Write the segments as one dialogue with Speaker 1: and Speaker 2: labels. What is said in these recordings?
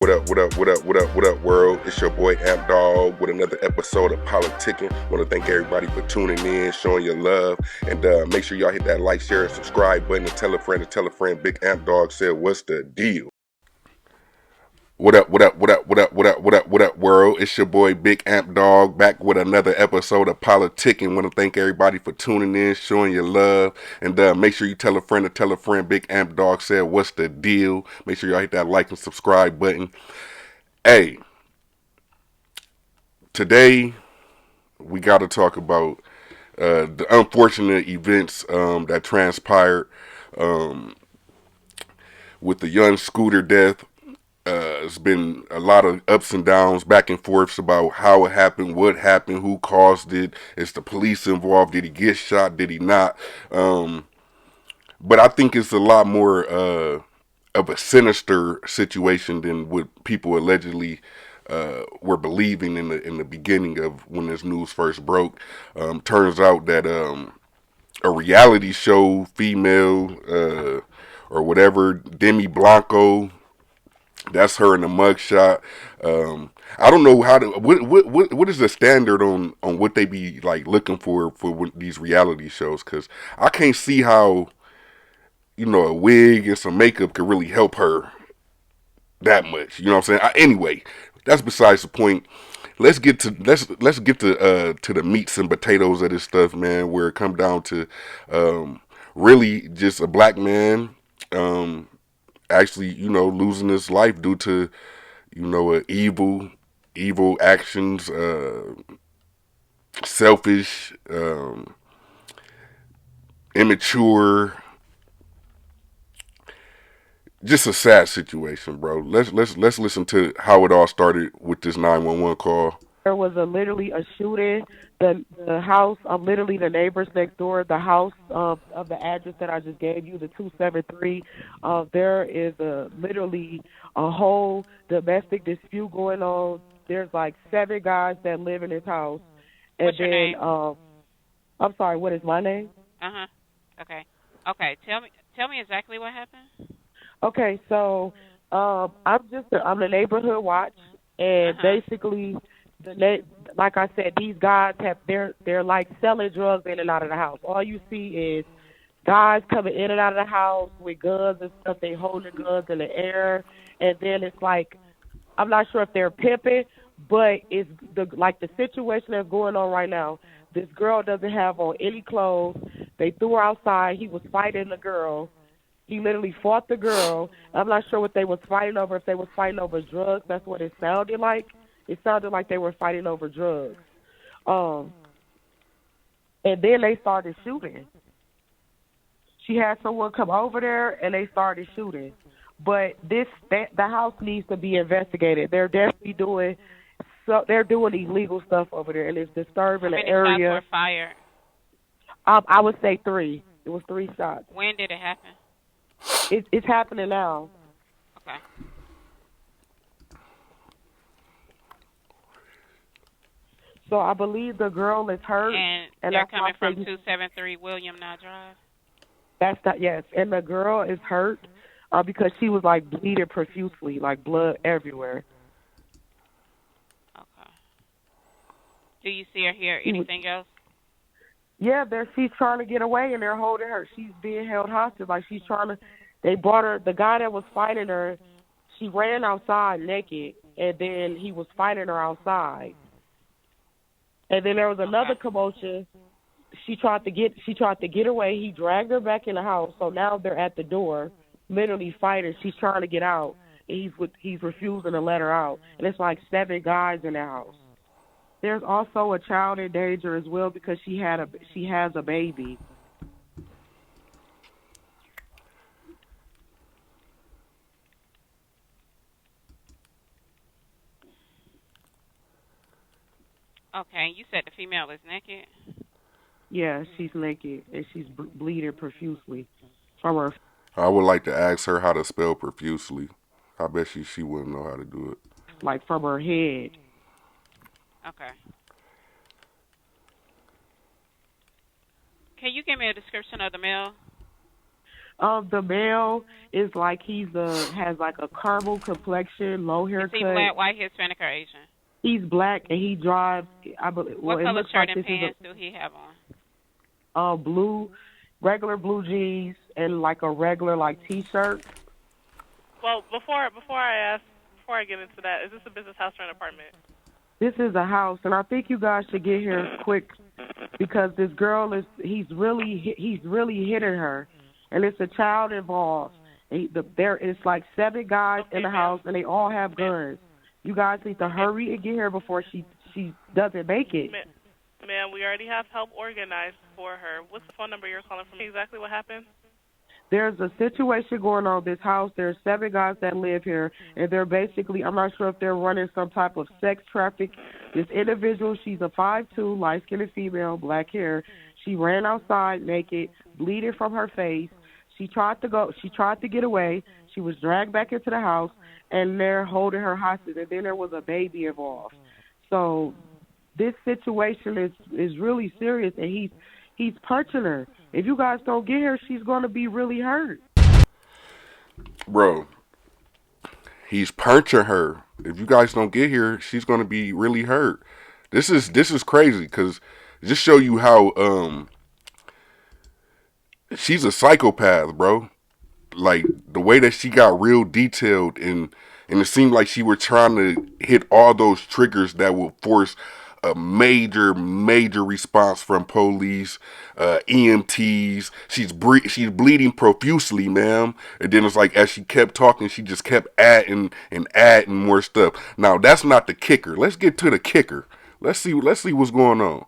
Speaker 1: What up, world? It's your boy Amp Dog with another episode of Politickin. Want to thank everybody for tuning in, showing your love, and make sure y'all hit that like, share, and subscribe button, and tell a friend to tell a friend. Big Amp Dog said, "What's the deal?" What up, world? It's your boy Big Amp Dog back with another episode of Politickin. Want to thank everybody for tuning in, showing your love, and make sure you tell a friend to tell a friend. Big Amp Dog said, "What's the deal?" Make sure y'all hit that like and subscribe button. Hey, today we got to talk about the unfortunate events that transpired um, with the young Scooter death. It's been a lot of ups and downs, back and forths about how it happened, what happened, who caused it. Is the police involved? Did he get shot? Did he not? But I think it's a lot more of a sinister situation than what people allegedly were believing in the beginning of when this news first broke. Turns out that a reality show female or whatever, Demi Blanco, that's her in the mugshot. I don't know how to. What is the standard on what they be like looking for these reality shows? Because I can't see how a wig and some makeup could really help her that much. You know what I'm saying? Anyway, that's besides the point. Let's get to the meats and potatoes of this stuff, man. Where it come down to really just a black man actually losing his life due to evil actions, selfish, immature. Just a sad situation, bro. Let's listen to how it all started with this 911 call.
Speaker 2: There was literally a shooting. The house, literally the neighbors next door, the house of the address that I just gave you, the 273. There is literally a whole domestic dispute going on. There's like 7 guys that live in this house, and
Speaker 3: What's your
Speaker 2: then
Speaker 3: name?
Speaker 2: I'm sorry, what is my name?
Speaker 3: Uh-huh. Okay. Okay. Tell me exactly what happened.
Speaker 2: Okay, so I'm the neighborhood watch, and
Speaker 3: Uh-huh.
Speaker 2: basically like I said, these guys they're like selling drugs in and out of the house. All you see is guys coming in and out of the house with guns and stuff. They holding guns in the air, and then it's like I'm not sure if they're pimping, but it's the situation that's going on right now. This girl doesn't have on any clothes. They threw her outside. He was fighting the girl. He literally fought the girl. I'm not sure what they was fighting over. If they was fighting over drugs, that's what it sounded like. It sounded like they were fighting over drugs. Um, and then they started shooting. She had someone come over there, and they started shooting. But the house needs to be investigated. They're definitely doing they're doing illegal stuff over there, and it's
Speaker 3: How
Speaker 2: disturbing the
Speaker 3: many shots
Speaker 2: area.
Speaker 3: were fired?
Speaker 2: I would say 3. It was 3 shots.
Speaker 3: When did it happen?
Speaker 2: It's happening now.
Speaker 3: Okay.
Speaker 2: So I believe the girl is hurt,
Speaker 3: And
Speaker 2: and
Speaker 3: they're
Speaker 2: that's why
Speaker 3: coming
Speaker 2: I
Speaker 3: from
Speaker 2: say
Speaker 3: 273 William Nye Drive?
Speaker 2: that's not yes. And the girl is hurt because she was like bleeding profusely, like blood everywhere.
Speaker 3: Okay. Do you see or hear
Speaker 2: She was
Speaker 3: anything else?
Speaker 2: yeah. She's trying to get away, and they're holding her. She's being held hostage. Like she's trying to. They brought her. The guy that was fighting her, she ran outside naked, and then he was fighting her outside. And then there was
Speaker 3: Okay.
Speaker 2: another commotion. She tried to get away. He dragged her back in the house. So now they're at the door, literally fighting. She's trying to get out. And he's refusing to let her out. And it's like 7 guys in the house. There's also a child in danger as well because she has a baby.
Speaker 3: Okay. You said the female is naked?
Speaker 2: Yeah, she's naked and she's bleeding profusely from her
Speaker 1: I would like to ask her how to spell profusely. I bet she wouldn't know how to do it.
Speaker 2: like from her head.
Speaker 3: Okay. Can you give me a description of the male?
Speaker 2: The male is like he's a has like a caramel complexion, low
Speaker 3: Is he
Speaker 2: haircut.
Speaker 3: black, white, Hispanic, or Asian?
Speaker 2: He's black and he drives. I believe. Well,
Speaker 3: What
Speaker 2: it
Speaker 3: color
Speaker 2: looks
Speaker 3: shirt
Speaker 2: like
Speaker 3: and
Speaker 2: this is
Speaker 3: pants do he have on?
Speaker 2: a blue, regular blue jeans and like a regular like t-shirt.
Speaker 4: Well, before I get into that, is this a business house or an apartment?
Speaker 2: This is a house, and I think you guys should get here quick because this girl is he's really hitting her, and it's a child involved. There is like 7 guys in
Speaker 4: Okay,
Speaker 2: the
Speaker 4: ma'am.
Speaker 2: house, and they all have
Speaker 4: Ma'am.
Speaker 2: guns. You guys need to
Speaker 4: Okay,
Speaker 2: hurry and get here before she doesn't make it.
Speaker 4: ma'am. We already have help organized for her. What's the phone number you're calling from? Exactly what happened?
Speaker 2: There's a situation going on in this house. There's 7 guys that live here, and they're basically, I'm not sure if they're running some type of sex traffic. This individual, she's a 5'2", light-skinned female, black hair. She ran outside naked, bleeding from her face. She tried to get away. She was dragged back into the house, and they're holding her hostage. And then there was a baby involved. So this situation is really serious, and he's punching her. If you guys don't get her, she's going to be really hurt.
Speaker 1: Bro, he's punching her. If you guys don't get here, she's gonna be really hurt. This is crazy because just show you how she's a psychopath, bro. Like the way that she got real detailed and it seemed like she were trying to hit all those triggers that will force a major response from police, EMTs. She's bleeding profusely, ma'am. And then it's like as she kept talking, she just kept adding more stuff. Now that's not the kicker. Let's get to the kicker. Let's see what's going on.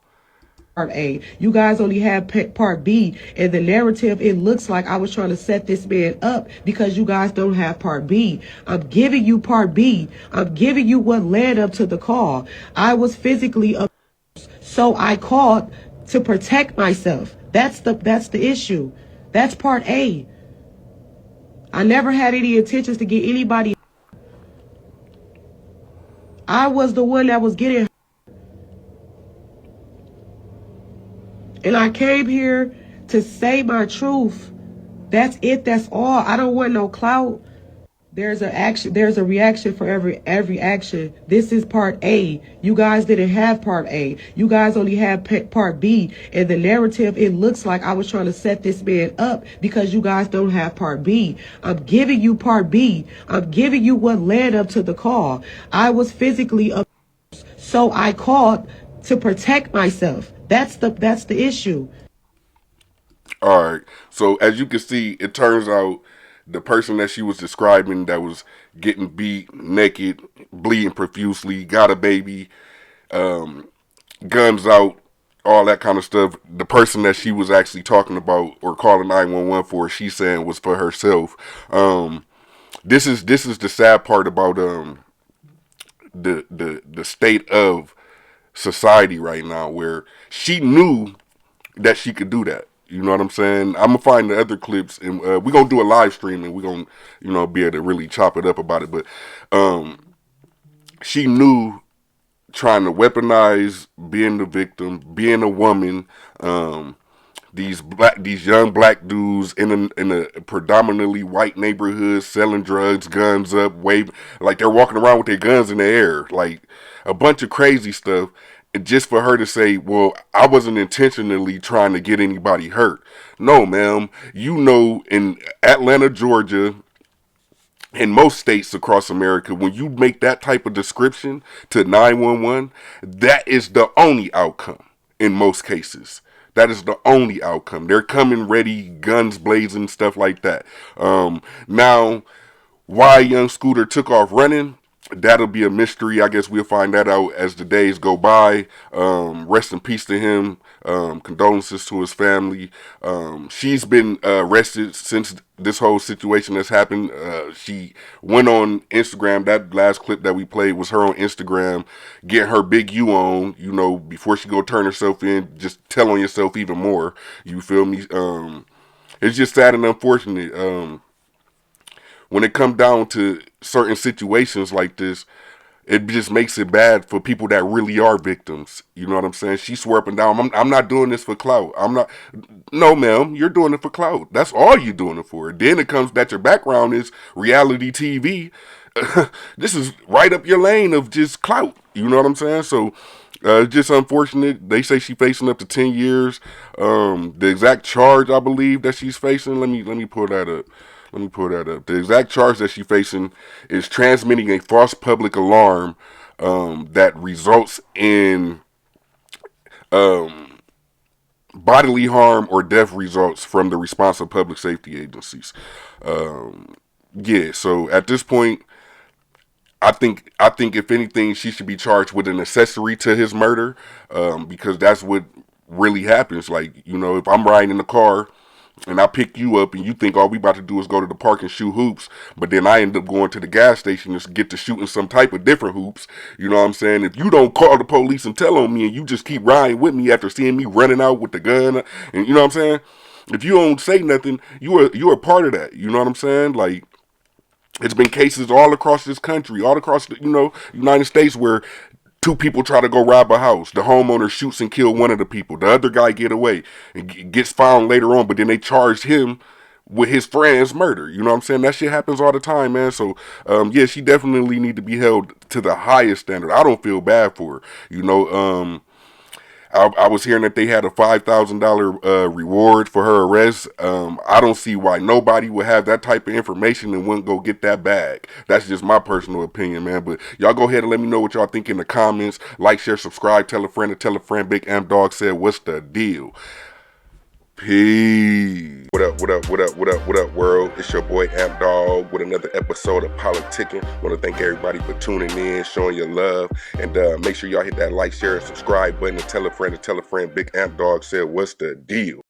Speaker 5: Part A. You guys only have part B. And the narrative, it looks like I was trying to set this man up because you guys don't have part B. I'm giving you part B. I'm giving you what led up to the call. I was physically abused, so I called to protect myself. That's the issue. That's part A. I never had any intentions to get anybody. I was the one that was getting, and I came here to say my truth. That's it. That's all. I don't want no clout. There's a action. There's a reaction for every action. This is part A. You guys didn't have part A. You guys only have part B. And the narrative, it looks like I was trying to set this man up because you guys don't have part B. I'm giving you part B. I'm giving you what led up to the call. I was physically abused, so I called to protect myself. That's the issue.
Speaker 1: All right. So as you can see, it turns out the person that she was describing that was getting beat naked, bleeding profusely, got a baby, guns out, all that kind of stuff. The person that she was actually talking about or calling 911 for, she's saying was for herself. This is the sad part about the state of society right now, where she knew that she could do that. You know what I'm saying? I'm gonna find the other clips, and we're gonna do a live stream, and we're gonna, be able to really chop it up about it. But she knew trying to weaponize being the victim, being a woman, um, these young black dudes in a predominantly white neighborhood selling drugs, guns up, waving like they're walking around with their guns in the air, like a bunch of crazy stuff. And just for her to say, "Well, I wasn't intentionally trying to get anybody hurt." No, ma'am. In Atlanta, Georgia, in most states across America, when you make that type of description to 911, that is the only outcome in most cases. That is the only outcome. They're coming ready, guns blazing, stuff like that. Now, why young Scooter took off running, that'll be a mystery. I guess we'll find that out as the days go by. Rest in peace to him. Condolences to his family. She's been arrested since this whole situation has happened. She went on Instagram. That last clip that we played was her on Instagram, getting her big U on, before she go turn herself in. Just tell on yourself even more. You feel me? It's just sad and unfortunate. When it come down to certain situations like this, it just makes it bad for people that really are victims. You know what I'm saying? She swear up and down, I'm not doing this for clout. I'm not. No, ma'am, you're doing it for clout. That's all you're doing it for. Then it comes that your background is reality TV. This is right up your lane of just clout. You know what I'm saying? So it's just unfortunate. They say she's facing up to 10 years. The exact charge I believe that she's facing. Let me pull that up. Let me pull that up. The exact charge that she's facing is transmitting a false public alarm that results in bodily harm or death results from the response of public safety agencies. Yeah, so at this point, I think if anything, she should be charged with an accessory to his murder, because that's what really happens. Like, if I'm riding in the car and I pick you up and you think all we about to do is go to the park and shoot hoops, but then I end up going to the gas station and get to shooting some type of different hoops. You know what I'm saying? If you don't call the police and tell on me and you just keep riding with me after seeing me running out with the gun, and you know what I'm saying? If you don't say nothing, you are part of that. You know what I'm saying? Like, it's been cases all across this country, all across the United States, where two people try to go rob a house. The homeowner shoots and kills one of the people. The other guy get away and gets found later on, but then they charged him with his friend's murder. You know what I'm saying? That shit happens all the time, man. So, yeah, she definitely need to be held to the highest standard. I don't feel bad for her. I was hearing that they had a $5,000 reward for her arrest. I don't see why nobody would have that type of information and wouldn't go get that bag. That's just my personal opinion, man. But y'all go ahead and let me know what y'all think in the comments. Like, share, subscribe, tell a friend, and tell a friend. Big Amp Dog said, what's the deal? Peace. What up, what up, what up, what up, what up, world? It's your boy Amp Dog with another episode of Politickin. Want to thank everybody for tuning in, showing your love, and make sure y'all hit that like, share, and subscribe button and tell a friend. Big Amp Dog said, what's the deal?